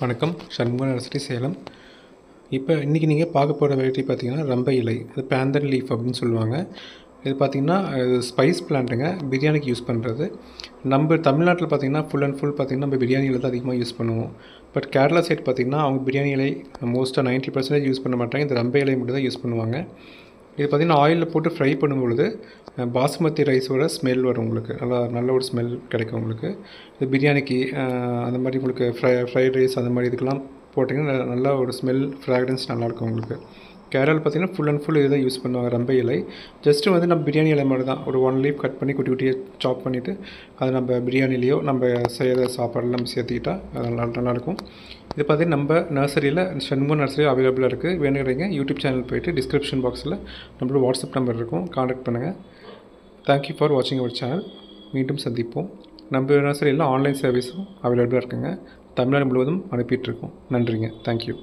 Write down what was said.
வணக்கம். சண்முக நர்சரி சேலம். இப்போ இன்றைக்கி நீங்கள் பார்க்க போகிற வெரைட்டி பார்த்திங்கன்னா ரம்பை இலை, அது பேந்தன் லீஃப் அப்படின்னு சொல்லுவாங்க. இது பார்த்திங்கன்னா ஸ்பைஸ் பிளான்ட்டுங்க, பிரியாணிக்கு யூஸ் பண்ணுறது. நம்ம தமிழ்நாட்டில் பார்த்திங்கன்னா ஃபுல் அண்ட் ஃபுல் பார்த்திங்கன்னா நம்ம பிரியாணியில் தான் அதிகமாக யூஸ் பண்ணுவோம். பட் கேரளா சைட் பார்த்திங்கன்னா அவங்க பிரியாணி இலை மோஸ்ட்டாக 90% யூஸ் பண்ண மாட்டாங்க. இந்த ரம்பை இலை மட்டும் தான் யூஸ் பண்ணுவாங்க. இது பார்த்திங்கன்னா ஆயிலில் போட்டு ஃப்ரை பண்ணும்பொழுது பாசுமதி ரைஸோட ஸ்மெல் வரும், உங்களுக்கு நல்ல ஒரு ஸ்மெல் கிடைக்கும் உங்களுக்கு. இது பிரியாணிக்கு அந்த மாதிரி உங்களுக்கு ஃப்ரைட் ரைஸ் அந்த மாதிரி இதுக்கெல்லாம் போட்டிங்கன்னா நல்லா ஒரு ஸ்மெல் ஃப்ராக்ரன்ஸ் நல்லாயிருக்கும் உங்களுக்கு. கேரளாவில் பார்த்திங்கன்னா ஃபுல் அண்ட் ஃபுல் இதுதான் யூஸ் பண்ணுவாங்க, ரம்பை இலை. ஜஸ்ட்டு வந்து நம்ம பிரியாணி இலை மாதிரி தான், ஒரு 1 லீஃப் கட் பண்ணி குட்டி குட்டியாக சாப் பண்ணிவிட்டு அதை நம்ம பிரியாணிலேயோ நம்ம செய்கிற சாப்பாடில் நம்ம சேர்த்துக்கிட்டால் அது நல்லாயிருக்கும். இது பார்த்திங்கன்னா நம்ம நர்சரியில் சண்முக நர்சரி அவைலபிளாக இருக்குது. வேணுங்கிறீங்க யூடியூப் சேனல் போய்ட்டு டிஸ்கிரிப்ஷன் பாக்ஸில் நம்மளோட வாட்ஸ்அப் நம்பர் இருக்கும், கான்டாக்ட் பண்ணுங்கள். தேங்க்யூ ஃபார் வாட்சிங் அவர் சேனல். மீண்டும் சந்திப்போம். நம்ம நர்சரியில் ஆன்லைன் சர்வீஸும் அவைலபிளாக இருக்குங்க. தமிழ்நாடு முழுவதும் அனுப்பிட்டுருக்கோம். நன்றிங்க. தேங்க்யூ.